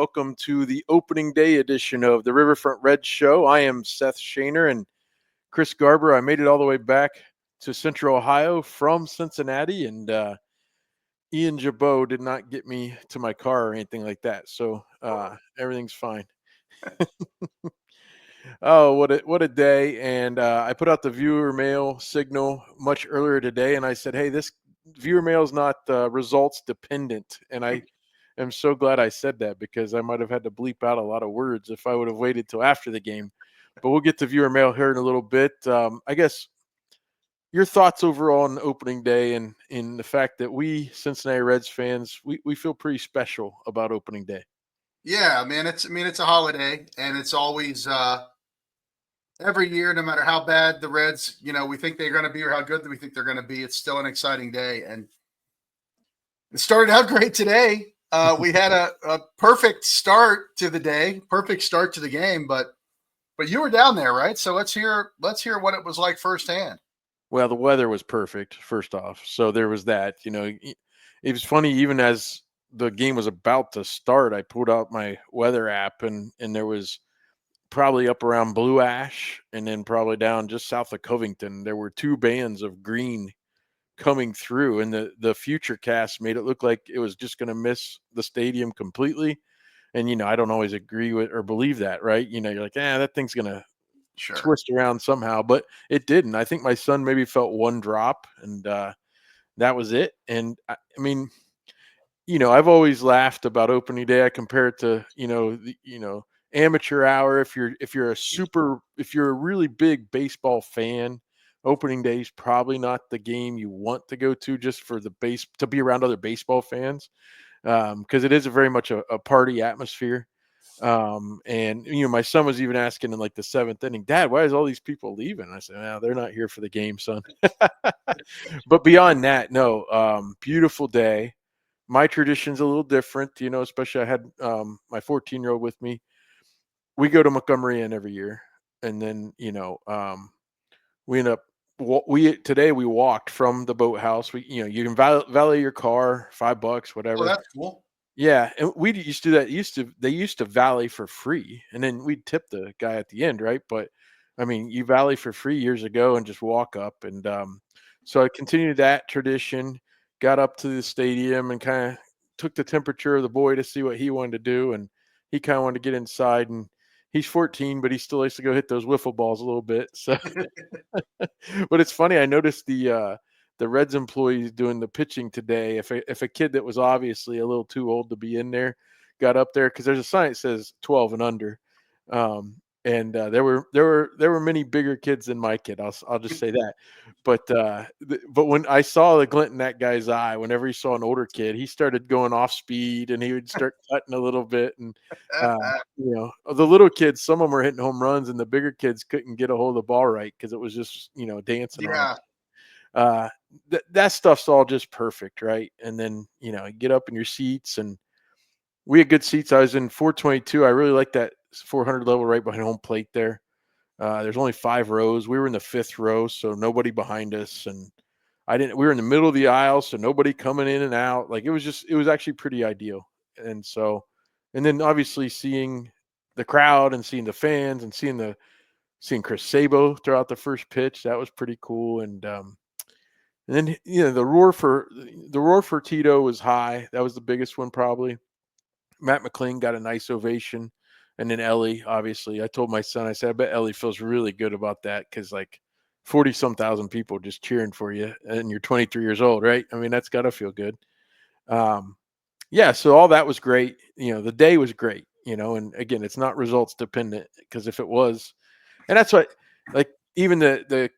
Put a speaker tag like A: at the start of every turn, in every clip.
A: welcome to the opening day edition of the Riverfront Reds Show. I am Seth Shaner and Chris Garber. I made it all the way back to Central Ohio from Cincinnati, and Ian Jabot did not get me to my car or anything like that, so everything's fine. Oh, what a day! And I put out the viewer mail signal much earlier today, and I said, "Hey, this viewer mail is not results dependent," and I am so glad I said that because I might have had to bleep out a lot of words if I would have waited till after the game. But we'll get to viewer mail here in a little bit. I guess your thoughts overall on opening day and in the fact that we Cincinnati Reds fans we feel pretty special about opening day.
B: Yeah, man. It's a holiday, and it's always every year, no matter how bad the Reds, we think they're going to be or how good we think they're going to be. It's still an exciting day, and it started out great today. We had a perfect start to the day, perfect start to the game, but you were down there, right? So let's hear what it was like firsthand.
A: Well, the weather was perfect, first off. So there was that. It was funny, even as the game was about to start, I pulled out my weather app and there was probably up around Blue Ash and then probably down just south of Covington. There were two bands of green coming through, and the future cast made it look like it was just going to miss the stadium completely. And, I don't always agree with or believe that, right? You're like, that thing's going to
B: Sure.
A: twist around somehow, but it didn't. I think my son maybe felt one drop, and that was it. And I mean, I've always laughed about opening day. I compare it to, amateur hour. If you're a really big baseball fan, opening day is probably not the game you want to go to just for to be around other baseball fans. Because it is very much a party atmosphere. And my son was even asking in like the seventh inning, Dad, why is all these people leaving? I said, well, they're not here for the game, son. But beyond that, no, beautiful day. My tradition's a little different, especially I had my 14-year-old with me. We go to Montgomery Inn every year. And then, we end up, today we walked from the boathouse. You can valet your car, $5, whatever.
B: Oh, that's cool.
A: Yeah, and we used to do that. They used to valet for free, and then we'd tip the guy at the end, right? But I mean, you valet for free years ago and just walk up, and so I continued that tradition. Got up to the stadium and kind of took the temperature of the boy to see what he wanted to do, and he kind of wanted to get inside. And he's 14, but he still likes to go hit those wiffle balls a little bit. So, but it's funny. I noticed the Reds employees doing the pitching today. If a kid that was obviously a little too old to be in there got up there, because there's a sign that says 12 and under, and there were many bigger kids than my kid. I'll just say that. But but when I saw the glint in that guy's eye, whenever he saw an older kid, he started going off speed and he would start cutting a little bit. And the little kids, some of them were hitting home runs, and the bigger kids couldn't get a hold of the ball right because it was just dancing on them. That stuff's all just perfect, right? And then you get up in your seats, and we had good seats. I was in 422. I really like that 400 level right behind home plate there. There's only 5 rows. We were in the 5th row, so nobody behind us, and we were in the middle of the aisle, so nobody coming in and out. Like it was actually pretty ideal. And so, and then obviously seeing the crowd and seeing the fans and seeing Chris Sabo throw out the first pitch, that was pretty cool. And then the roar for Tito was high. That was the biggest one probably. Matt McLean got a nice ovation, and then Ellie. Obviously, I told my son, I said, I bet Ellie feels really good about that because like 40-some thousand people just cheering for you, and you're 23 years old, right? I mean, that's got to feel good. Yeah. So all that was great. The day was great. And again, it's not results dependent because if it was, and that's what like even the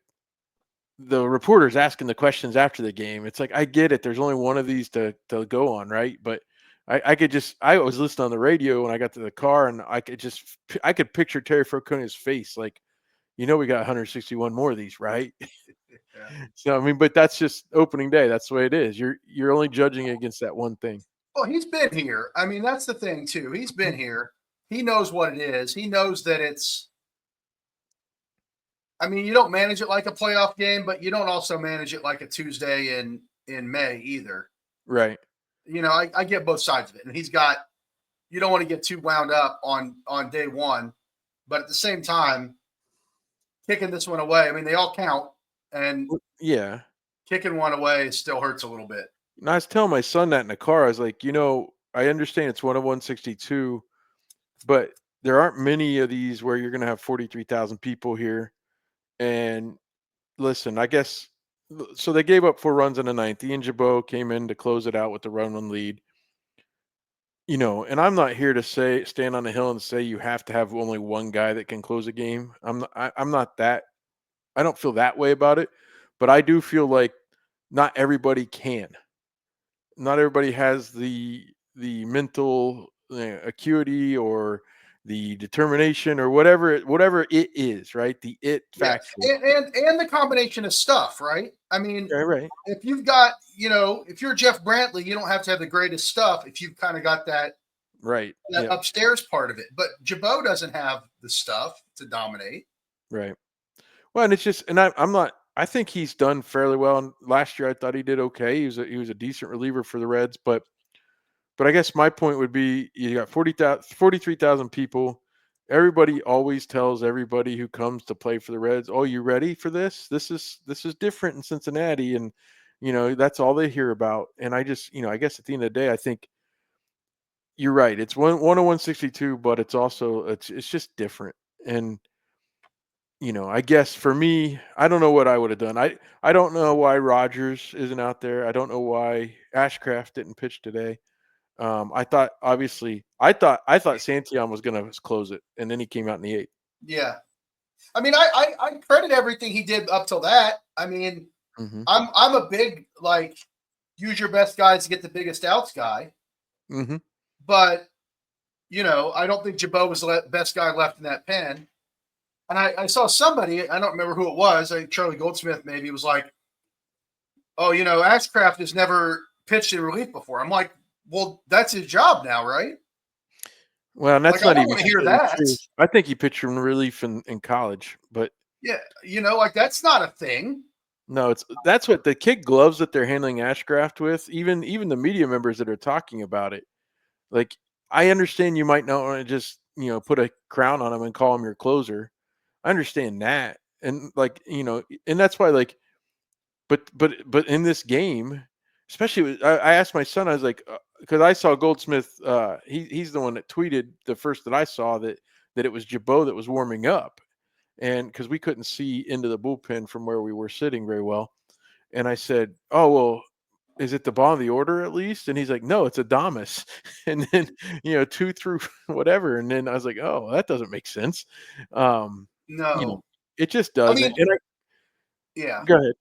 A: reporters asking the questions after the game, it's like, I get it. There's only one of these to go on, right? But I was listening on the radio when I got to the car, and I could picture Terry Froconia's face, like, we got 161 more of these, right?
B: Yeah.
A: So, I mean, but that's just opening day. That's the way it is. You're only judging against that one thing.
B: Well, he's been here. I mean, that's the thing too. He's been here. He knows what it is. He knows that it's, I mean, you don't manage it like a playoff game, but you don't also manage it like a Tuesday in May either.
A: Right.
B: I get both sides of it. And he's got, you don't want to get too wound up on day one, but at the same time, kicking this one away. I mean, they all count, and
A: Yeah.
B: kicking one away still hurts a little bit.
A: And I was telling my son that in the car. I was like, I understand it's 10162, but there aren't many of these where you're going to have 43,000 people here. And listen, I guess so. They gave up 4 runs in the ninth. Ian Jabot came in to close it out with the run lead. And I'm not here to stand on the hill and say you have to have only one guy that can close a game. I'm not that. I don't feel that way about it, but I do feel like not everybody can. Not everybody has the mental acuity or the determination or whatever it is, right? The it
B: Yeah,
A: factor.
B: and the combination of stuff, right? I mean,
A: Yeah, right.
B: if you've got, if you're Jeff Brantley, you don't have to have the greatest stuff if you've kind of got
A: Right.
B: that
A: Yeah.
B: upstairs part of it. But Jabot doesn't have the stuff to dominate.
A: Right. Well, and it's just, and I'm not. I think he's done fairly well. And last year, I thought he did okay. He was a decent reliever for the Reds, but I guess my point would be, you got 43,000 people. Everybody always tells everybody who comes to play for the Reds, "Oh, you ready for this? This is different in Cincinnati," and that's all they hear about. And I just, I guess at the end of the day, I think you're right. It's 10162, but it's just different. And I guess for me, I don't know what I would have done. I don't know why Rogers isn't out there. I don't know why Ashcraft didn't pitch today. I thought Santillan was going to close it, and then he came out in the eighth.
B: Yeah, I mean, I credit everything he did up till that. I mean,
A: Mm-hmm.
B: I'm a big like use your best guys to get the biggest outs guy,
A: Mm-hmm.
B: but I don't think Jabot was the best guy left in that pen. And I saw somebody, I don't remember who it was, I think Charlie Goldsmith maybe, was like, "Oh, Ashcraft has never pitched in relief before." I'm like, "Well, that's his job now, right?"
A: Well, and
B: Like,
A: that's
B: I
A: not
B: don't
A: even
B: want to hear
A: completely
B: that.
A: true. I think he pitched from relief in college, but
B: Yeah, like that's not a thing.
A: no, that's what the kid gloves that they're handling Ashcraft with. Even the media members that are talking about it, like, I understand you might not want to just put a crown on him and call him your closer. I understand that, and and that's why, like, but in this game, especially I asked my son, I was like, because I saw Goldsmith, he's the one that tweeted the first that I saw that it was Jabot that was warming up, and because we couldn't see into the bullpen from where we were sitting very well, and I said, "Oh, well, is it the bottom of the order at least?" And he's like, "No, it's Adamas," and then two through whatever, and then I was like, "Oh, that doesn't make sense." Um, you know,
B: No,
A: it just
B: I
A: doesn't.
B: mean,
A: And
B: yeah,
A: go ahead.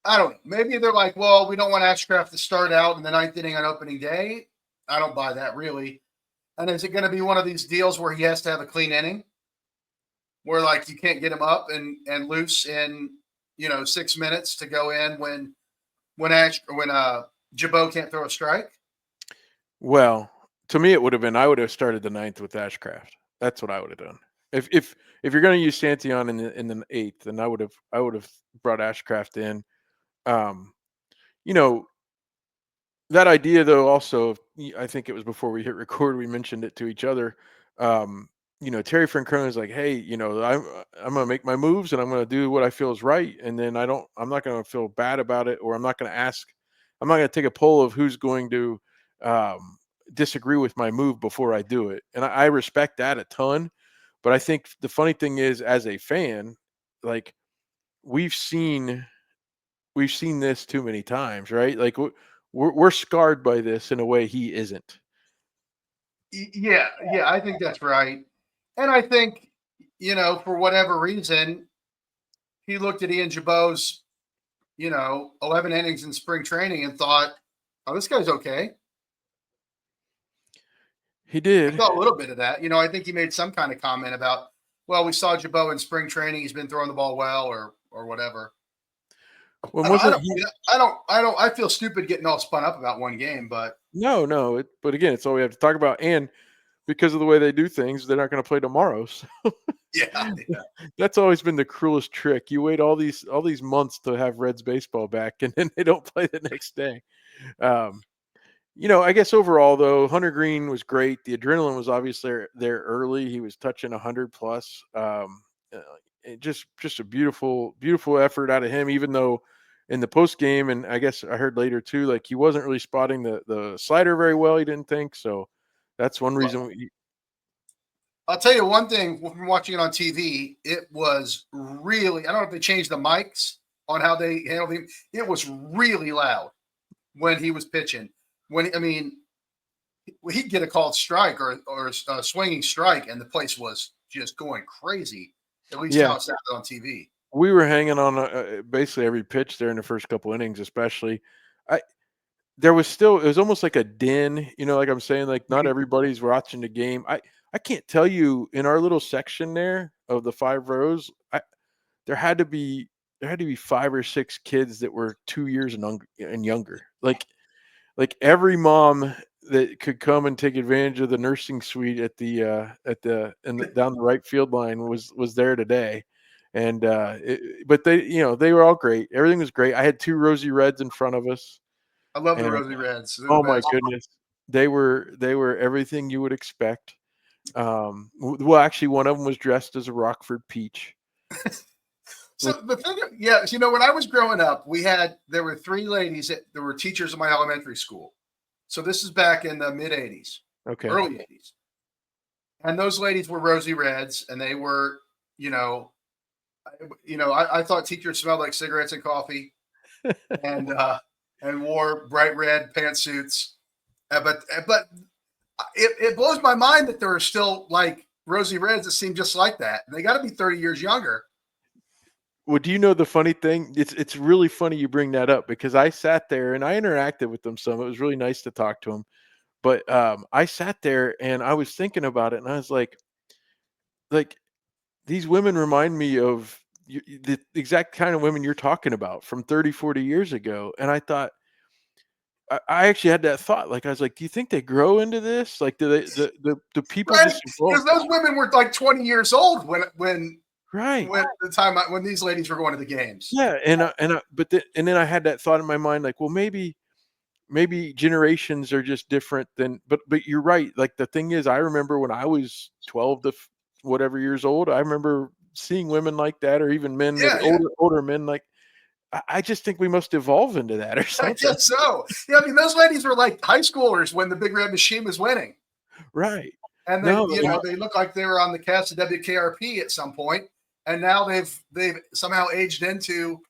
B: I don't know. Maybe they're like, "Well, we don't want Ashcraft to start out in the ninth inning on opening day." I don't buy that really. And is it going to be one of these deals where he has to have a clean inning, where like you can't get him up and loose in 6 minutes to go in when Jabot can't throw a strike?
A: Well, to me, it would have been, I would have started the ninth with Ashcraft. That's what I would have done. If you're going to use Santillan in the eighth, then I would have brought Ashcraft in. Um, you know that idea though. Also, I think it was before we hit record. We mentioned it to each other. Um, Terry Francona is like, "Hey, I'm going to make my moves and I'm going to do what I feel is right, and then I'm not going to feel bad about it, or I'm not going to ask. I'm not going to take a poll of who's going to um, disagree with my move before I do it." And I respect that a ton. But I think the funny thing is, as a fan, like, we've seen we've seen this too many times, right? Like, we're scarred by this in a way he isn't.
B: Yeah, yeah, I think that's right. And I think, for whatever reason, he looked at Ian Jabot's, 11 innings in spring training and thought, "Oh, this guy's okay."
A: He
B: I
A: did.
B: saw a little bit of that. I think he made some kind of comment about, "Well, we saw Jabot in spring training. He's been throwing the ball well," or whatever.
A: When
B: I don't, I
A: wasn't
B: don't,
A: he?
B: I feel stupid getting all spun up about one game, but
A: No, no. But again, it's all we have to talk about, and because of the way they do things, they're not going to play tomorrow. So
B: yeah, yeah.
A: that's always been the cruelest trick. You wait all these months to have Reds baseball back, and then they don't play the next day. Um, I guess overall though, Hunter Green was great. The adrenaline was obviously there early. He was touching 100 plus. Just a beautiful, beautiful effort out of him. Even though in the post game, and I guess I heard later too, like he wasn't really spotting the slider very well. He didn't think so. That's one
B: Well,
A: reason.
B: I'll tell you one thing from watching it on TV. It was really, I don't know if they changed the mics on how they handled him. It was really loud when he was pitching. When, I mean, he'd get a called strike or a swinging strike, and the place was just going crazy. At least
A: Yeah,
B: how it sounded on TV.
A: we were hanging on basically every pitch there in the first couple innings, especially. I There was still it was almost like a din, like I'm saying, like not everybody's watching the game. I can't tell you in our little section there of the 5 rows, there had to be there had to be 5 or 6 kids that were 2 years and younger. Like every mom that could come and take advantage of the nursing suite down the right field line was there today. And but they were all great. Everything was great. I had 2 Rosy Reds in front of us.
B: I love the
A: And
B: Rosy Reds. They're the
A: oh my
B: best.
A: goodness. They were everything you would expect. Well, actually, one of them was dressed as a Rockford peach.
B: So
A: With
B: the thing, yeah, when I was growing up, there were 3 ladies that there were teachers in my elementary school. So this is back in the mid '80s,
A: Okay.
B: early '80s, and those ladies were Rosy Reds, and they were, I thought teachers smelled like cigarettes and coffee, and wore bright red pantsuits. But it blows my mind that there are still like Rosy Reds that seem just like that. And they got to be 30 years younger.
A: Well, do you know the funny thing? It's really funny you bring that up because I sat there and I interacted with them some. It was really nice to talk to them. But I sat there and I was thinking about it and I was like these women remind me of the exact kind of women you're talking about from 30, 40 years ago. And I thought I actually had that thought. Like I was like, do you think they grow into this? Like do they the people
B: Right?
A: just evolve?
B: Because those women were like 20 years old
A: Right.
B: when these ladies were going to the games.
A: Yeah, and then I had that thought in my mind, like, well, maybe generations are just different than. But you're right. Like the thing is, I remember when I was 12 to whatever years old, I remember seeing women like that, or even men that
B: Yeah, yeah.
A: older men. Like I just think we must evolve into that or
B: I
A: something.
B: guess so. Yeah, I mean, those ladies were like high schoolers when the Big Red Machine was winning.
A: Right.
B: And
A: No,
B: they look like they were on the cast of WKRP at some point, and now they've somehow aged into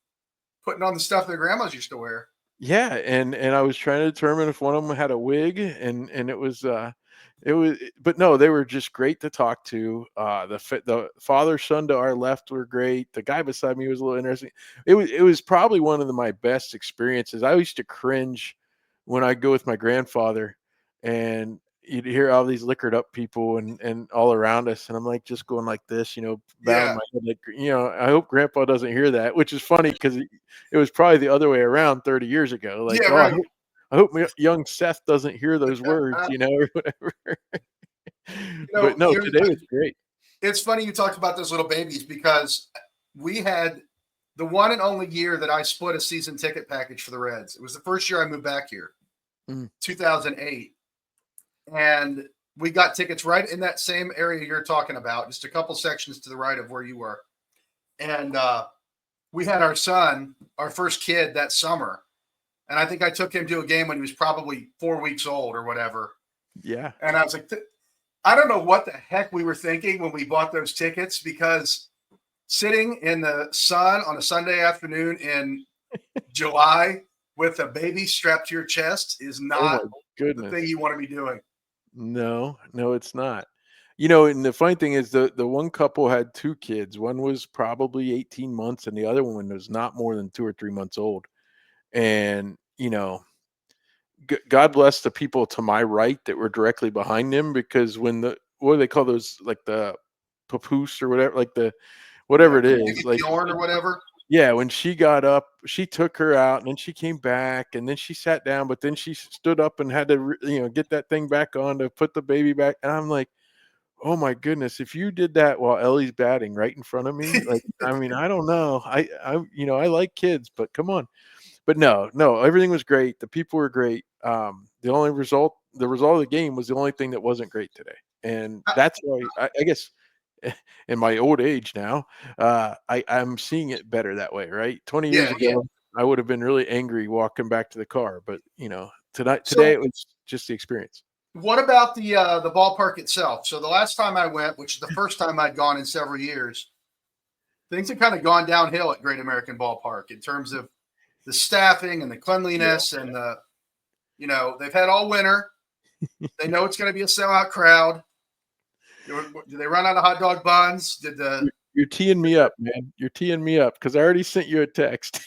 B: putting on the stuff their grandmas used to wear.
A: yeah, and I was trying to determine if one of them had a wig, and it was, but no, they were just great to talk to. The father son to our left were great. The guy beside me was a little interesting. It was probably one of my best experiences. I used to cringe when I go with my grandfather, and you'd hear all these liquored up people and all around us, and I'm like just going like this, bowing
B: Yeah,
A: my head, like I hope Grandpa doesn't hear that, which is funny because it was probably the other way around 30 years ago. Like,
B: yeah,
A: oh,
B: right.
A: I hope young Seth doesn't hear those words, or whatever. But no, today was great.
B: It's funny you talked about those little babies because we had the one and only year that I split a season ticket package for the Reds. It was the first year I moved back here,
A: Mm,
B: 2008, and we got tickets right in that same area you're talking about, just a couple sections to the right of where you were. And we had our son, our first kid that summer, and I think I took him to a game when he was probably 4 weeks old or whatever.
A: yeah,
B: And I was like, I don't know what the heck we were thinking when we bought those tickets because sitting in the sun on a Sunday afternoon in July with a baby strapped to your chest is
A: oh my
B: not the thing
A: goodness.
B: you want to be doing.
A: No, no, it's not. And the funny thing is the one couple had 2 kids. One was probably 18 months and the other one was not more than 2 or 3 months old. And, God bless the people to my right that were directly behind him because when what do they call those, like the papoose or whatever, like the whatever
B: Yeah,
A: it is,
B: baby
A: like
B: Bjorn or whatever.
A: yeah, when she got up, she took her out and then she came back and then she sat down, but then she stood up and had to, get that thing back on to put the baby back. And I'm like, oh my goodness, if you did that while Ellie's batting right in front of me, like, I mean, I don't know. I like kids, but come on. But no, no, everything was great. The people were great. the result of the game was the only thing that wasn't great today. And
B: Uh,
A: that's why I guess in my old age now, I'm seeing it better that way, right? 20 years
B: yeah, yeah.
A: ago, I would have been really angry walking back to the car, but today
B: So
A: it was just the experience.
B: what about the ballpark itself? So the last time I went, which is the first time I'd gone in several years, things have kind of gone downhill at Great American Ballpark in terms of the staffing and the
A: Yeah.
B: cleanliness and they've had all winter. They know it's going to be a sellout crowd. Did they run out of hot dog buns? Did the
A: You're teeing me up, man. You're teeing me up because I already sent you a text.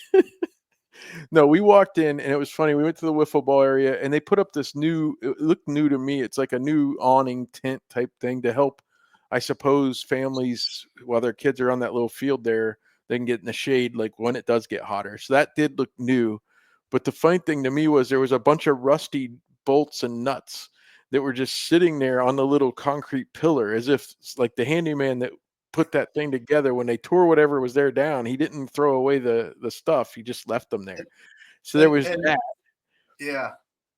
A: No, we walked in and it was funny. We went to the wiffle ball area and they put up this new, it looked new to me. It's like a new awning tent type thing to help, I suppose, families while their kids are on that little field there, they can get in the shade like when it does get hotter. So that did look new. But the funny thing to me was there was a bunch of rusty bolts and nuts that were just sitting there on the little concrete pillar as if like the handyman that put that thing together when they tore whatever was there down, he didn't throw away the stuff, he just left them there. So there was
B: and
A: that,
B: yeah,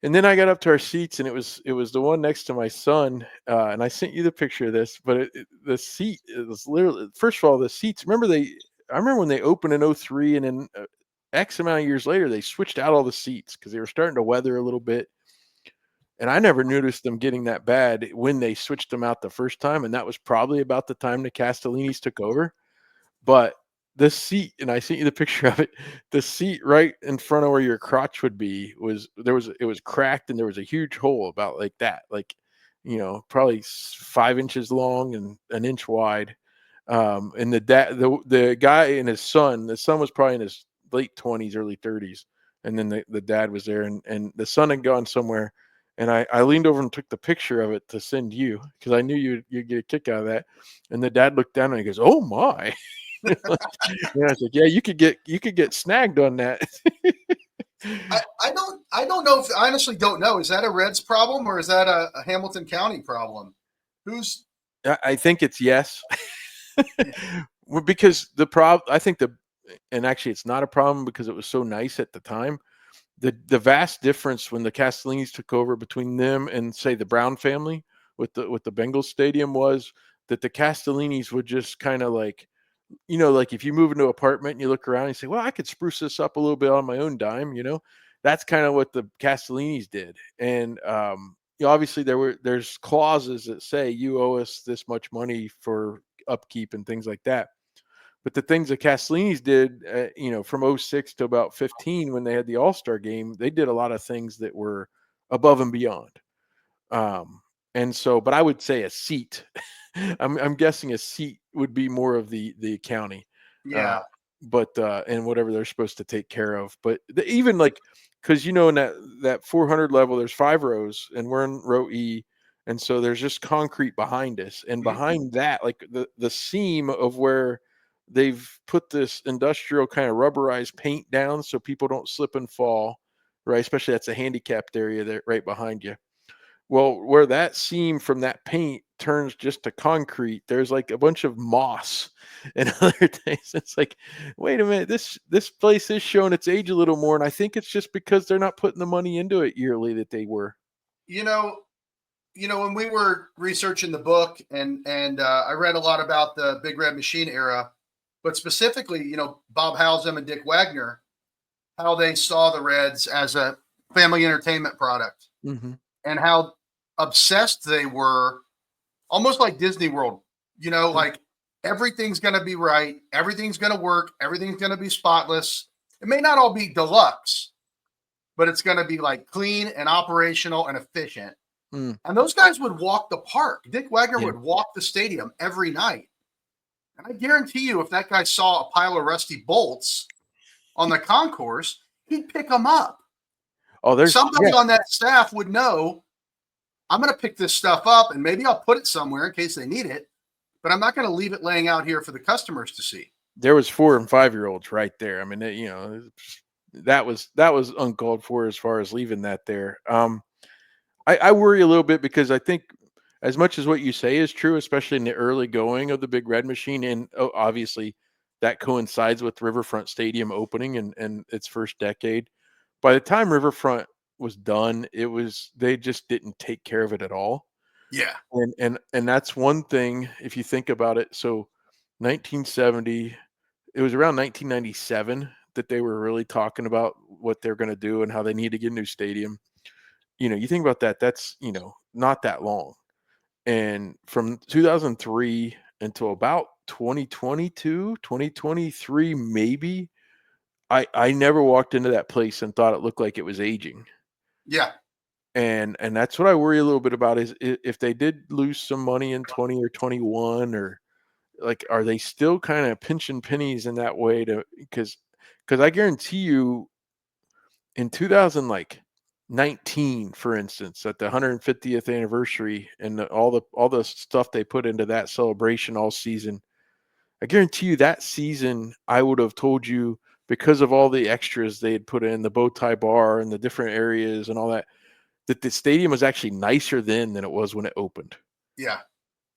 A: and then I got up to our seats, and it was the one next to my son, and I sent you the picture of this, but the seat, it was literally, first of all, the seats, I remember when they opened in '03, and then, X amount of years later, they switched out all the seats because they were starting to weather a little bit, and I never noticed them getting that bad when they switched them out the first time, and that was probably about the time the Castellinis took over. But the seat, and I sent you the picture of it, the seat right in front of where your crotch would be it was cracked and there was a huge hole about like that, like, probably 5 inches long and an inch wide. And the guy and the son was probably in his late 20s, early 30s. And then the dad was there and the son had gone somewhere. And I leaned over and took the picture of it to send you because I knew you'd get a kick out of that. And the dad looked down and he goes, "Oh my." Yeah, I was like, "Yeah, you could get snagged on that."
B: I don't know if I honestly don't know. Is that a Reds problem or is that a Hamilton County problem? Who's
A: I think it's yes. Well, because I think and actually it's not a problem because it was so nice at the time. The vast difference when the Castellinis took over between them and say the Brown family with the Bengals stadium was that the Castellinis would just kind of like, like if you move into an apartment and you look around and you say, well, I could spruce this up a little bit on my own dime. That's kind of what the Castellinis did. And, obviously there's clauses that say you owe us this much money for upkeep and things like that. But the things the Castellinis did, from '06 to about 15, when they had the All-Star game, they did a lot of things that were above and beyond. Um, and so, but I would say a seat. I'm guessing a seat would be more of the county, uh,
B: yeah.
A: but and whatever they're supposed to take care of. But even like, because in that 400 level, there's 5 rows, and we're in row E, and so there's just concrete behind us, and
B: Mhm.
A: behind that, like the seam of where they've put this industrial kind of rubberized paint down so people don't slip and fall, right? Especially that's a handicapped area there right behind you. Well, where that seam from that paint turns just to concrete, there's like a bunch of moss and other things. It's like, wait a minute, this place is showing its age a little more, and I think it's just because they're not putting the money into it yearly that they were.
B: You know, when we were researching the book and I read a lot about the Big Red Machine era, but specifically, Bob Halsam and Dick Wagner, how they saw the Reds as a family entertainment product
A: Hmm.
B: and how obsessed they were, almost like Disney World, like everything's going to be right, everything's going to work, everything's going to be spotless. It may not all be deluxe, but it's going to be like clean and operational and efficient.
A: Mm,
B: And those guys would walk the park. Dick Wagner
A: yeah.
B: would walk the stadium every night. And I guarantee you, if that guy saw a pile of rusty bolts on the concourse, he'd pick them up.
A: Oh,
B: Somebody
A: yeah.
B: on that staff would know, I'm going to pick this stuff up and maybe I'll put it somewhere in case they need it, but I'm not going to leave it laying out here for the customers to see.
A: There was 4 and 5-year-olds right there. I mean, that was uncalled for as far as leaving that there. I worry a little bit because I think as much as what you say is true, especially in the early going of the Big Red Machine, and obviously that coincides with Riverfront Stadium opening and its first decade. By the time Riverfront was done. They just didn't take care of it at all.
B: Yeah.
A: And that's one thing if you think about it. So 1970, it was around 1997 that they were really talking about what they're going to do and how they need to get a new stadium. You think about that, that's, not that long. And from 2003 until about 2022, 2023 maybe, I never walked into that place and thought it looked like it was aging.
B: Yeah.
A: And that's what I worry a little bit about is if they did lose some money in 20 or 21, or like, are they still kind of pinching pennies in that way because I guarantee you in 2000, like 19, for instance, at the 150th anniversary and all the stuff they put into that celebration all season, I guarantee you that season I would have told you, because of all the extras they had put in, the bow tie bar and the different areas and all that, that the stadium was actually nicer then than it was when it opened.
B: Yeah.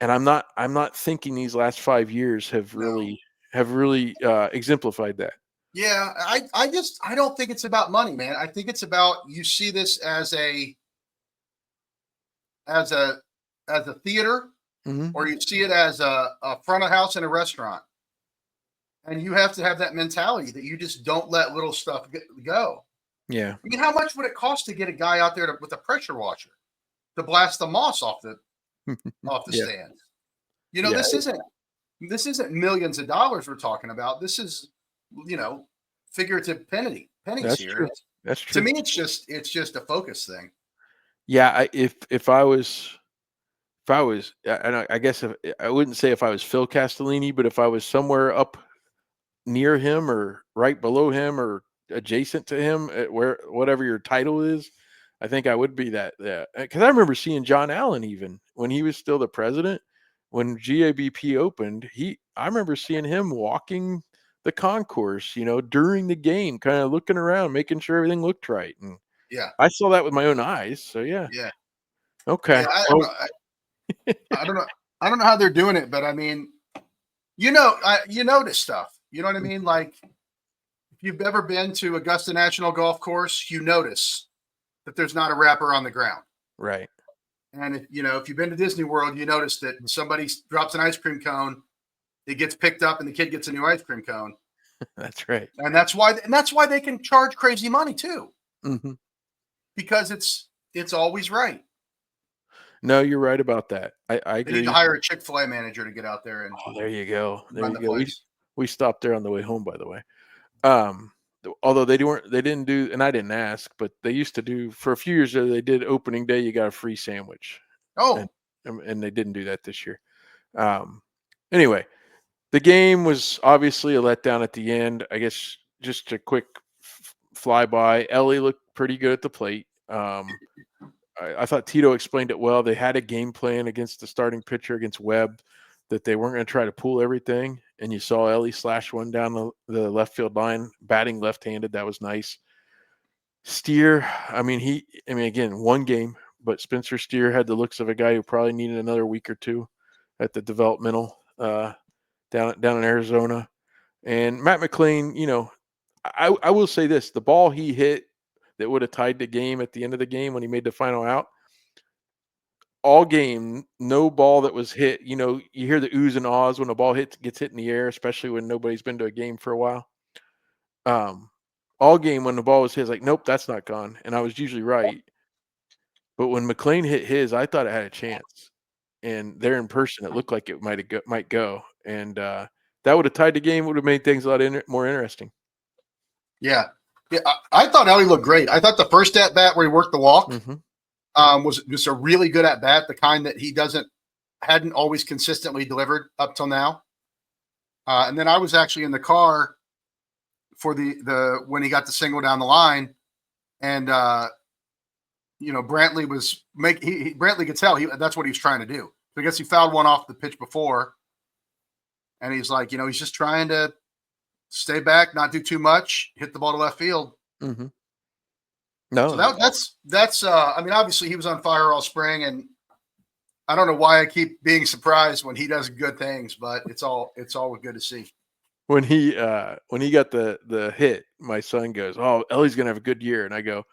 A: And I'm not thinking these last 5 years have
B: No.
A: really exemplified that.
B: Yeah. I don't think it's about money, man. I think it's about, you see this as a, as a theater,
A: Hmm.
B: or you see it as a front of house in a restaurant. And you have to have that mentality that you just don't let little stuff go.
A: Yeah.
B: I mean, how much would it cost to get a guy out there with a pressure washer to blast the moss off the
A: Yeah.
B: stands? You know,
A: Yeah.
B: this isn't millions of dollars we're talking about. This is, figurative pennies
A: That's
B: here.
A: true. That's
B: To
A: true.
B: me, it's just a focus thing.
A: Yeah. If I was, and I guess if, I wouldn't say if I was Phil Castellini, but if I was somewhere up near him or right below him or adjacent to him, at where whatever your title is, I think I would be that. Because I remember seeing John Allen even when he was still the president. When GABP opened, I remember seeing him walking the concourse, during the game, kind of looking around, making sure everything looked right. And
B: Yeah,
A: I saw that with my own eyes. So yeah,
B: yeah, yeah.
A: okay.
B: I don't
A: Well,
B: know. I don't know. I don't know how they're doing it, but I mean, you notice stuff. You know what I mean? Like, if you've ever been to Augusta National Golf Course, you notice that there's not a wrapper on the ground.
A: right.
B: And if you've been to Disney World, you notice that somebody drops an ice cream cone, it gets picked up, and the kid gets a new ice cream cone.
A: That's right.
B: And that's why they can charge crazy money too,
A: Hmm.
B: because it's always right.
A: No, you're right about that. I
B: They need to
A: agree.
B: hire a Chick-fil-A manager to get out there and
A: Oh, there you go. There
B: run
A: you
B: the
A: go. We
B: place.
A: we stopped there on the way home, by the way. Although they didn't do, and I didn't ask, but they used to do for a few years there. They did opening day. You got a free sandwich, and
B: Oh,
A: and they didn't do that this year. Um, anyway, the game was obviously a letdown at the end. I guess just a quick flyby. Ellie looked pretty good at the plate. I thought Tito explained it well. They had a game plan against the starting pitcher against Webb that they weren't going to try to pull everything. And you saw Ellie slash one down the left field line, batting left-handed. That was nice. Steer, again, one game, but Spencer Steer had the looks of a guy who probably needed another week or two at the developmental down in Arizona. And Matt McLean, I will say this: the ball he hit that would have tied the game at the end of the game when he made the final out, all game, no ball that was hit. You hear the oohs and ahs when a ball gets hit in the air, especially when nobody's been to a game for a while. Um, all game when the ball was hit, it's like, nope, that's not gone. And I was usually right. But when McLean hit his, I thought it had a chance. And there in person, it looked like it might go. And that would have tied the game, would have made things a lot more interesting.
B: yeah. Yeah, I thought Ellie looked great. I thought the first at bat where he worked the walk
A: Mm-hmm.
B: was just a really good at bat, the kind that he hadn't always consistently delivered up till now. And then I was actually in the car for the when he got the single down the line, and Brantley was Brantley could tell that's what he was trying to do. So I guess he fouled one off the pitch before, and he's like, he's just trying to stay back, not do too much, hit the ball to left field.
A: Mm-hmm.
B: So
A: No,
B: that's I mean, obviously he was on fire all spring, and I don't know why I keep being surprised when he does good things, but it's all good to see.
A: when he got the hit, my son goes, "Oh, Ellie's gonna have a good year," and I go,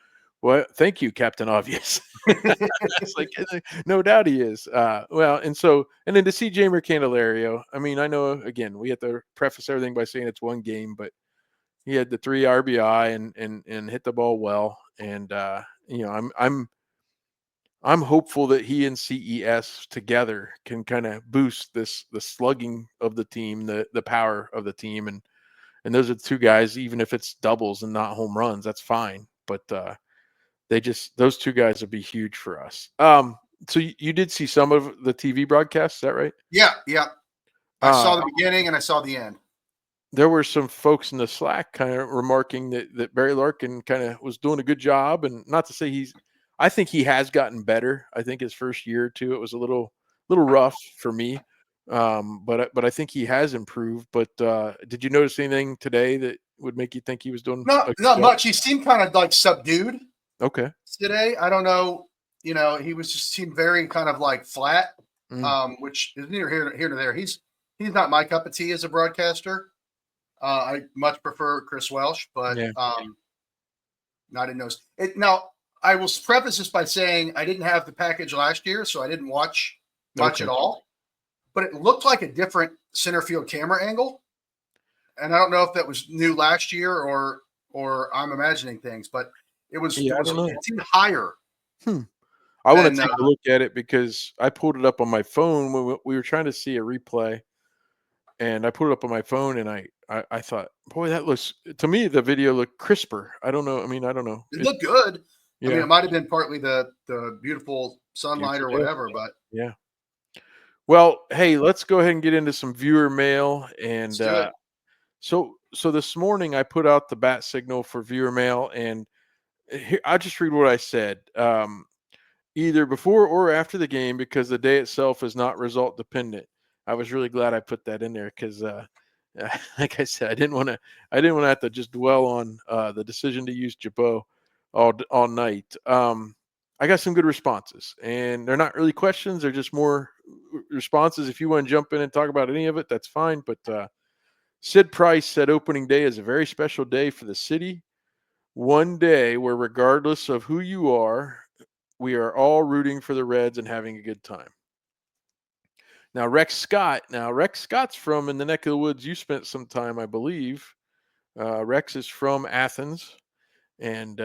A: Well, thank you, Captain Obvious. It's like, no doubt he is. Well, and then to see Jamer Candelario, I mean, I know again we have to preface everything by saying it's one game, but he had the 3 RBI and hit the ball well. And I'm hopeful that he and CES together can kind of boost the slugging of the team, the power of the team, and those are the 2 guys. Even if it's doubles and not home runs, that's fine. But those 2 guys would be huge for us. So you did see some of the TV broadcast, is that right?
B: Yeah, yeah. I
A: Uh,
B: saw the beginning and I saw the end.
A: there were some folks in the Slack kind of remarking that Barry Larkin kind of was doing a good job, and not to say I think he has gotten better. I think his first year or 2, it was a little rough for me, but I think he has improved. But did you notice anything today that would make you think he was doing a good
B: Not
A: job?
B: much. He seemed kind of like subdued
A: Okay.
B: today. I don't know. He was just seemed very kind of like flat,
A: Mm,
B: which is neither here nor there. He's not my cup of tea as a broadcaster. I much prefer Chris Welsh, but
A: yeah.
B: I didn't know it. Now, I will preface this by saying I didn't have the package last year, so I didn't watch much
A: Okay.
B: at all. But it looked like a different center field camera angle, and I don't know if that was new last year or I'm imagining things, but
A: Yeah, I don't know.
B: it seemed higher
A: Hmm. I want
B: than
A: to take a look at it because I pulled it up on my phone when we were trying to see a replay, and I put it up on my phone, and I thought, boy, that looks to me the video looked crisper. I don't know. I mean, I don't know.
B: it looked good. I mean,
A: Yeah,
B: it might have been partly the beautiful sunlight
A: beautiful
B: or
A: day.
B: whatever, but
A: Yeah. Well, hey, let's go ahead and get into some viewer mail,
B: let's
A: and
B: do it.
A: so this morning I put out the bat signal for viewer mail, and here I'll just read what I said. Either before or after the game because the day itself is not result dependent. I was really glad I put that in there because, like I said, I didn't want to have to just dwell on the decision to use Jabot all night. I got some good responses, and they're not really questions; they're just more responses. If you want to jump in and talk about any of it, that's fine. But Sid Price said opening day is a very special day for the city. One day where, regardless of who you are, we are all rooting for the Reds and having a good time. Now Rex Scott's from in the neck of the woods. You spent some time, I believe. Rex is from Athens, and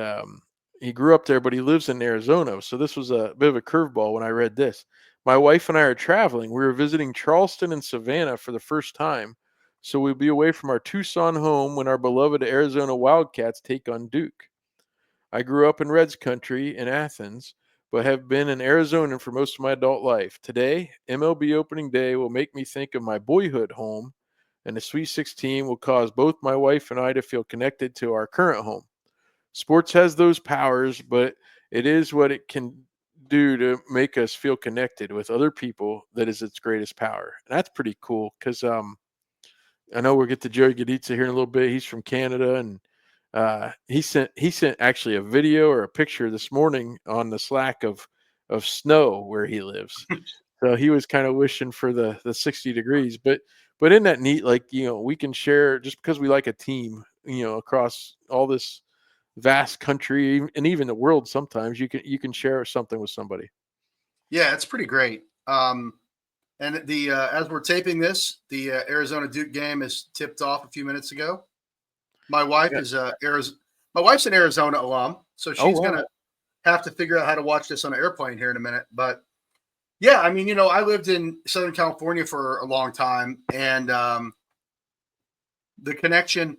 A: he grew up there, but he lives in Arizona. So this was a bit of a curveball when I read this. My wife and I are traveling. We were visiting Charleston and Savannah for the first time, so we'll be away from our Tucson home when our beloved Arizona Wildcats take on Duke. I grew up in Reds country in Athens, but have been an Arizonan for most of my adult life. Today, MLB opening day will make me think of my boyhood home, and the Sweet 16 will cause both my wife and I to feel connected to our current home. Sports has those powers, but it is what it can do to make us feel connected with other people that is its greatest power. And that's pretty cool because I know we'll get to Joey Gaditza here in a little bit. He's from Canada, and he sent actually a video or a picture this morning on the Slack of snow where he lives. So he was kind of wishing for the 60 degrees. But isn't that neat? Like, we can share just because we like a team, across all this vast country and even the world. Sometimes you can share something with somebody.
B: Yeah, it's pretty great. And the as we're taping this, the Arizona Duke game is tipped off a few minutes ago. My wife
A: Yeah.
B: is my wife's an Arizona alum, so
A: Oh
B: she's
A: wow.
B: gonna have to figure out how to watch this on an airplane here in a minute. But yeah, I mean, I lived in Southern California for a long time, and the connection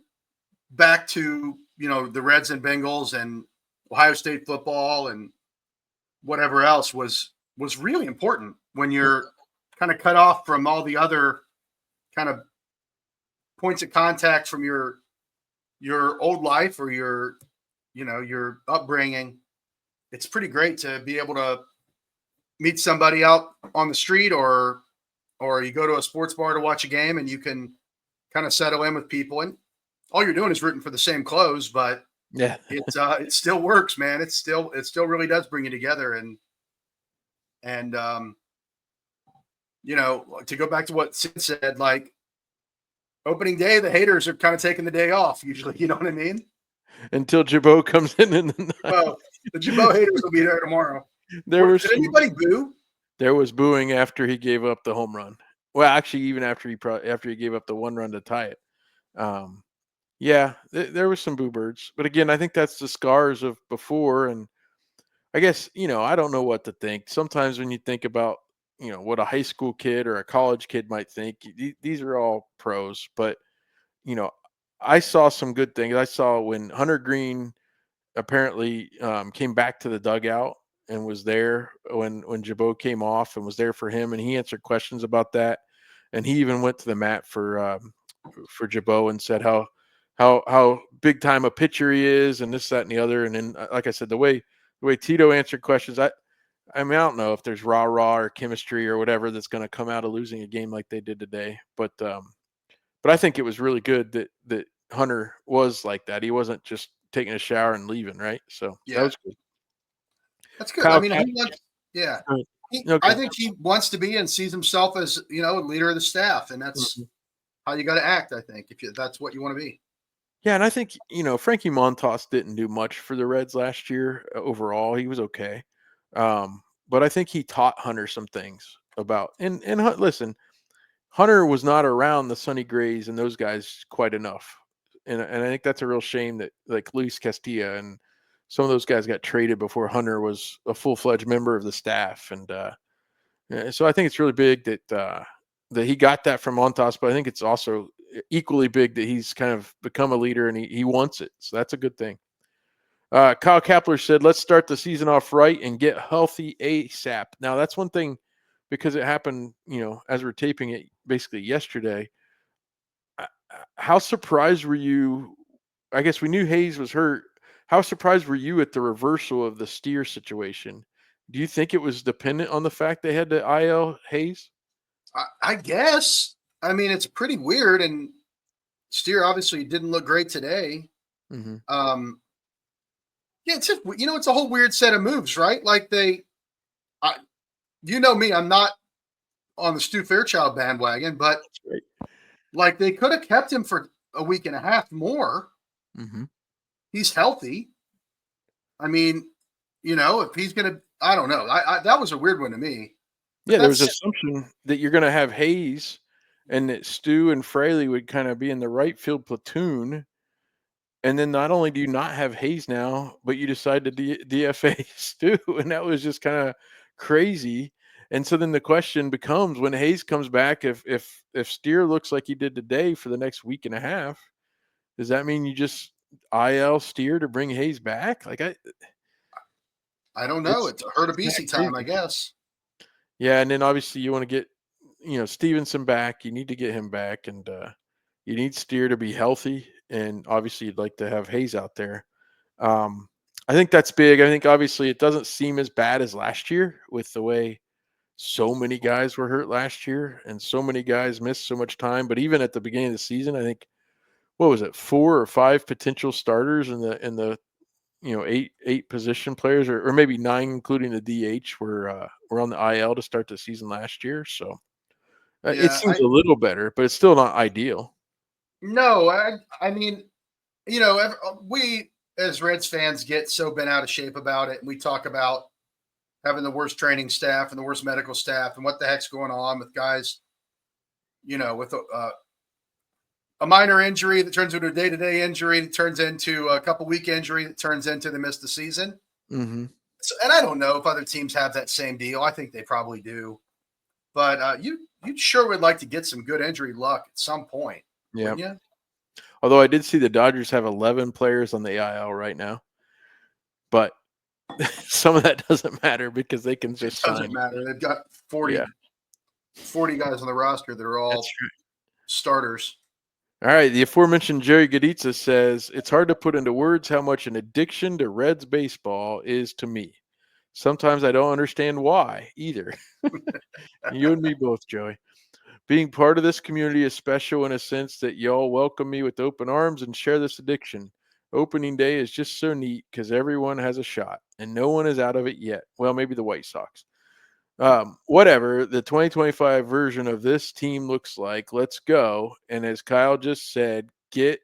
B: back to the Reds and Bengals and Ohio State football and whatever else was really important when you're kind of cut off from all the other kind of points of contact from your old life or your upbringing. It's pretty great to be able to meet somebody out on the street or you go to a sports bar to watch a game and you can kind of settle in with people and all you're doing is rooting for the same clothes, but
A: Yeah.
B: it still works, man. It still really does bring you together and to go back to what Sid said, like opening day, the haters are kind of taking the day off usually. You know what I mean?
A: until Jabot comes in the ninth.
B: Well, the Jabot haters will be there tomorrow.
A: There was
B: Did
A: some
B: anybody boo?
A: there was booing after he gave up the home run. Well, actually, even after he gave up the one run to tie it. Um, yeah, there was some boo birds, but again, I think that's the scars of before, and I guess I don't know what to think. Sometimes when you think about what a high school kid or a college kid might think, these are all pros, but you know, I saw some good things. I saw when Hunter Green apparently came back to the dugout and was there when Jabot came off and was there for him, and he answered questions about that, and he even went to the mat for Jabot and said how big time a pitcher he is and this that and the other, and then like I said, the way Tito answered questions, I mean, I don't know if there's rah or chemistry or whatever that's going to come out of losing a game like they did today, but I think it was really good that Hunter was like that. He wasn't just taking a shower and leaving, right? So that
B: Yeah,
A: was good.
B: that's good. I
A: Kyle
B: mean,
A: Cap.
B: he wants. Yeah, I
A: Okay.
B: think he wants to be and sees himself as a leader of the staff, and that's
A: Mhm.
B: how you got to act. I think that's what you want to be.
A: Yeah, and I think Frankie Montas didn't do much for the Reds last year overall. He was okay, but I think he taught Hunter some things about listen, Hunter was not around the Sonny Grays and those guys quite enough, and I think that's a real shame that like Luis Castilla and some of those guys got traded before Hunter was a full fledged member of the staff, and so I think it's really big that he got that from Montas, but I think it's also equally big that he's kind of become a leader and he wants it, so that's a good thing. Kyle Kapler said, "Let's start the season off right and get healthy ASAP." Now that's one thing because it happened, as we're taping it basically yesterday. How surprised were you? I guess we knew Hayes was hurt. How surprised were you at the reversal of the Steer situation? Do you think it was dependent on the fact they had to IL Hayes?
B: I guess. I mean, it's pretty weird, and Steer obviously didn't look great today.
A: Hmm.
B: Um, yeah, it's just, it's a whole weird set of moves, right? Like I, me, I'm not on the Stu Fairchild bandwagon, but
A: That's great.
B: like they could have kept him for a week and a half more.
A: Hmm.
B: He's healthy. I mean, if he's gonna, I don't know. That was a weird one to me. But
A: Yeah, there was
B: that's
A: an assumption that you're going to have Hayes and that Stu and Fraley would kind of be in the right field platoon. And then not only do you not have Hayes now, but you decide to DFA Stu, and that was just kind of crazy. And so then the question becomes when Hayes comes back, if Steer looks like he did today for the next week and a half, does that mean you just IL Steer to bring Hayes back? Like
B: I don't know.
A: it's
B: It's
A: it's kind of
B: Hertabisi time, I
A: crazy.
B: guess.
A: Yeah, and then obviously you want to get Stevenson back. You need to get him back, and you need Steer to be healthy, and obviously you'd like to have Hayes out there. Um, I think that's big. I think obviously it doesn't seem as bad as last year with the way so many guys were hurt last year and so many guys missed so much time. But even at the beginning of the season, I think what was it, 4 or 5 potential starters in the eight position players, or maybe 9, including the DH, were on the IL to start the season last year. So it
B: Yeah,
A: seems a little better, but it's still not ideal.
B: no, I mean, we as Reds fans get so bent out of shape about it, and we talk about having the worst training staff and the worst medical staff, and what the heck's going on with guys, with a minor injury that turns into a day-to-day injury that turns into a couple week injury that turns into they miss the season.
A: Hmm.
B: So, and I don't know if other teams have that same deal. I think they probably do, but you sure would like to get some good injury luck at some point,
A: Yeah.
B: wouldn't you?
A: Although I did see the Dodgers have 11 players on the IL right now, but some of that doesn't matter because they can
B: It
A: just
B: doesn't
A: sign.
B: matter. They've got
A: Yeah,
B: 40 guys on the roster that are
A: that's
B: all
A: true.
B: starters.
A: All right, the aforementioned Jerry Goditza says it's hard to put into words how much an addiction to Reds baseball is to me. Sometimes I don't understand why either. You and me both, Joey. Being part of this community is special in a sense that y'all welcome me with open arms and share this addiction. Opening day is just so neat because everyone has a shot and no one is out of it yet. Well, maybe the White Sox. Whatever the 2025 version of this team looks like, let's go. And as Kyle just said, get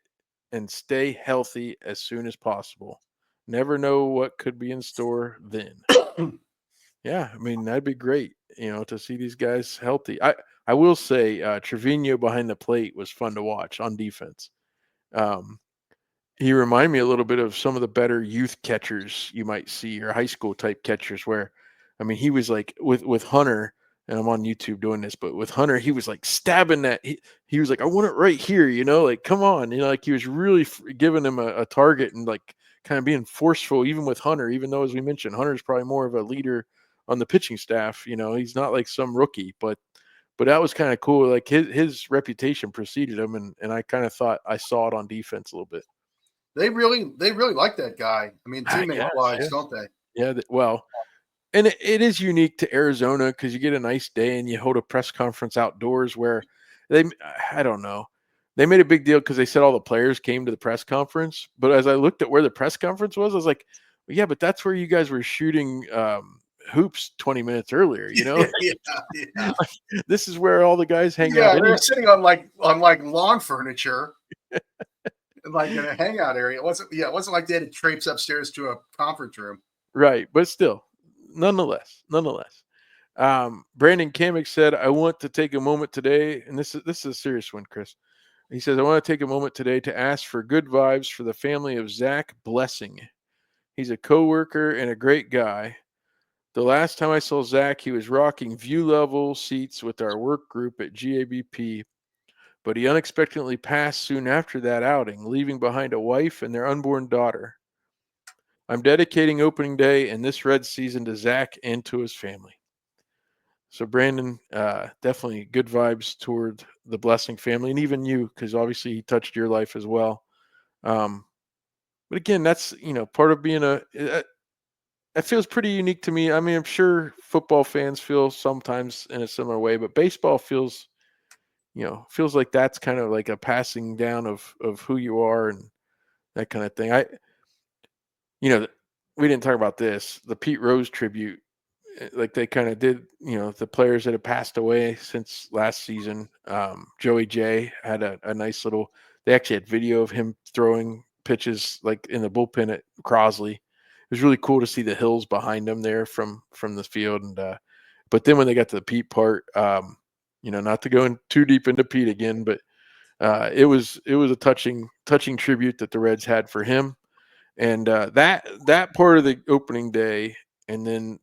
A: and stay healthy as soon as possible. Never know what could be in store then. Yeah, I mean, that'd be great, to see these guys healthy. I will say, Trevino behind the plate was fun to watch on defense. Um, he reminded me a little bit of some of the better youth catchers you might see, or high school type catchers where, I mean, he was like with Hunter, and I'm on YouTube doing this, but with Hunter, he was like stabbing that. He was like, I want it right here, like, come on. Like he was really giving him a target and like kind of being forceful, even with Hunter, even though, as we mentioned, Hunter's probably more of a leader on the pitching staff. He's not like some rookie, but that was kind of cool. Like his reputation preceded him, and I kind of thought I saw it on defense a little bit.
B: They really like that guy. I mean, teammate
A: Yes,
B: wise,
A: yeah.
B: don't they?
A: Yeah, well, and it is unique to Arizona because you get a nice day and you hold a press conference outdoors where they I don't know. They made a big deal because they said all the players came to the press conference, but as I looked at where the press conference was, I was like, "Well, yeah, but that's where you guys were shooting, hoops 20 minutes earlier,
B: Yeah, yeah,
A: This is where all the guys hang out
B: yeah. They're
A: anyway."
B: sitting on like lawn furniture, like in a hangout area. It wasn't like they had to traipse upstairs to a conference room.
A: Right, but still, nonetheless. Brandon Kamick said, "I want to take a moment today," and this is a serious one, Chris. He says, "I want to take a moment today to ask for good vibes for the family of Zach Blessing. He's a coworker and a great guy. The last time I saw Zach, he was rocking view level seats with our work group at GABP, but he unexpectedly passed soon after that outing, leaving behind a wife and their unborn daughter. I'm dedicating opening day and this Red season to Zach and to his family." So Brandon, definitely good vibes toward the Blessing family, and even you, because obviously he touched your life as well. Um, but again, that's part of being that feels pretty unique to me. I mean, I'm sure football fans feel sometimes in a similar way, but baseball feels like that's kind of like a passing down of who you are and that kind of thing. You know, we didn't talk about this. The Pete Rose tribute, like they kind of did, the players that have passed away since last season. Joey J had a nice little. They actually had video of him throwing pitches like in the bullpen at Crosley. It was really cool to see the hills behind him there from the field. And but then when they got to the Pete part, not to go in too deep into Pete again, but it was a touching tribute that the Reds had for him. And that part of the opening day, and then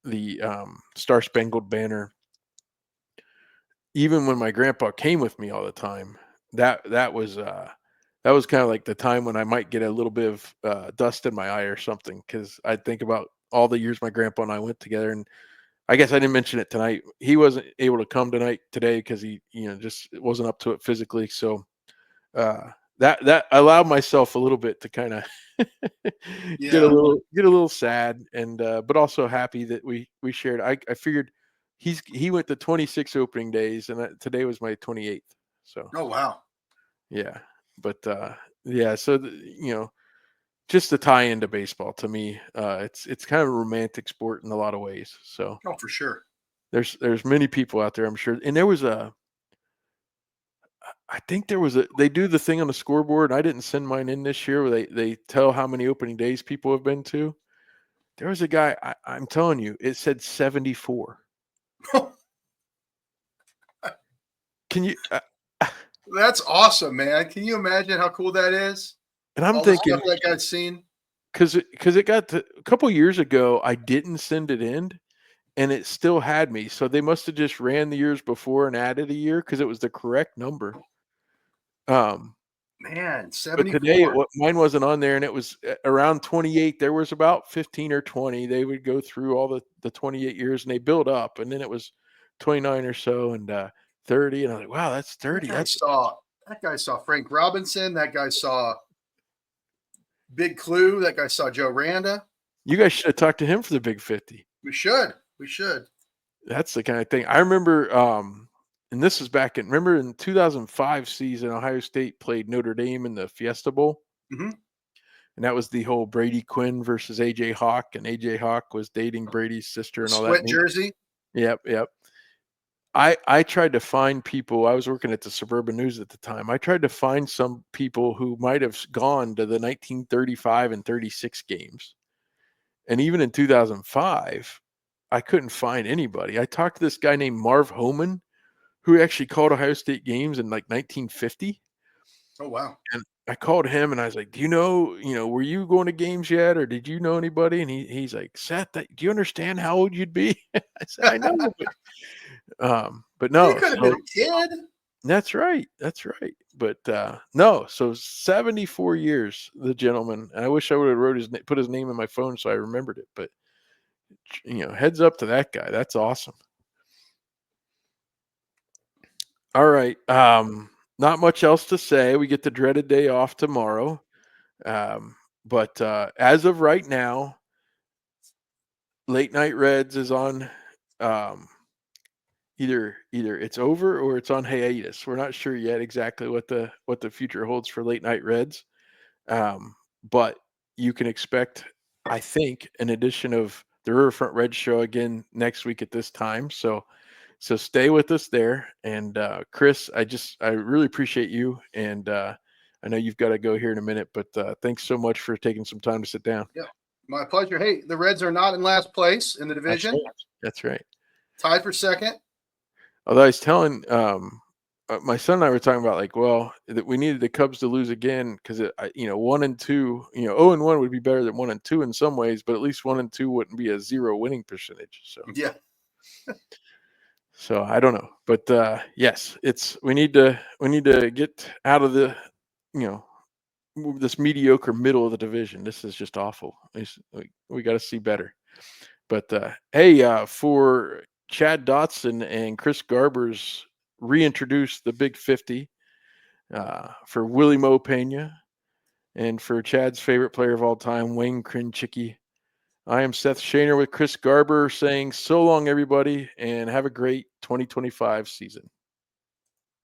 A: the Star Spangled Banner, even when my grandpa came with me all the time, that was kind of like the time when I might get a little bit of dust in my eye or something, because I think about all the years my grandpa and I went together. And I guess I didn't mention it tonight. He wasn't able to come today because he just wasn't up to it physically. So uh, that I allowed myself a little bit to kind of get a
B: Yeah.
A: little sad, and but also happy that we shared. I figured he went to 26 opening days, and today was my 28th. So
B: Oh wow.
A: yeah, but yeah, so just the tie into baseball to me, it's kind of a romantic sport in a lot of ways. So
B: Oh, for sure.
A: there's many people out there, I'm sure, and I think they do the thing on the scoreboard. And I didn't send mine in this year where they tell how many opening days people have been to. There was a guy, I'm telling you, it said 74. Can you
B: That's awesome, man. Can you imagine how cool that is?
A: and I'm
B: All the stuff
A: thinking,
B: that guy's seen.
A: because it got to a couple years ago, I didn't send it in, and it still had me. So they must have just ran the years before and added a year because it was the correct number. Um,
B: Man,
A: but today,
B: 74.
A: mine wasn't on there, and it was around 28. There was about 15 or 20. They would go through all the 28 years, and they build up, and then it was 29 or so, and 30. And I was like, wow, that's
B: That
A: 30.
B: guy
A: That's
B: saw that guy saw Frank Robinson. That guy saw Big Clue. That guy saw Joe Randa.
A: You guys should have talked to him for the Big 50.
B: We should. We should.
A: That's the kind of thing I remember. And this is back in 2005 season, Ohio State played Notre Dame in the Fiesta Bowl.
B: Hmm.
A: And that was the whole Brady Quinn versus AJ Hawk, and AJ Hawk was dating Brady's sister
B: The
A: and all that.
B: split jersey.
A: Yep, yep. I tried to find people. I was working at the Suburban News at the time. I tried to find some people who might have gone to the 1935 and 36 games. And even in 2005, I couldn't find anybody. I talked to this guy named Marv Homan, who actually called Ohio State games in like 1950.
B: Oh wow.
A: And I called him and I was like, "Do were you going to games yet, or did you know anybody?" And he's like, "Seth, do you understand how old you'd be?" I said, "I know, but
B: You
A: no."
B: could have been
A: So
B: a kid.
A: that's right, that's right. But no, so 74 years, the gentleman. And I wish I would have put his name in my phone so I remembered it. But heads up to that guy. That's awesome. All right. Not much else to say. We get the dreaded day off tomorrow. But as of right now, Late Night Reds is on um, either it's over or it's on hiatus. We're not sure yet exactly what the future holds for Late Night Reds. But you can expect, I think, an edition of the Riverfront Reds Show again next week at this time. So stay with us there. And Chris, I really appreciate you. And I know you've got to go here in a minute, but thanks so much for taking some time to sit down.
B: Yeah, my pleasure. Hey, the Reds are not in last place in the
A: That's
B: division.
A: right. That's right.
B: Tied for second.
A: Although I was telling my son and I were talking about like, well, that we needed the Cubs to lose again because 1-2, 0-1 would be better than 1-2 in some ways, but at least 1-2 wouldn't be a zero winning percentage.
B: Yeah.
A: So I don't know, but yes, we need to get out of the you know this mediocre middle of the division. This is just awful. We got to see better. But hey, for Chad Dotson and Chris Garber's reintroduce the Big 50, for Willie Mo Pena, and for Chad's favorite player of all time, Wayne Krinchicki. I am Seth Shaner with Chris Garber saying so long, everybody, and have a great 2025 season.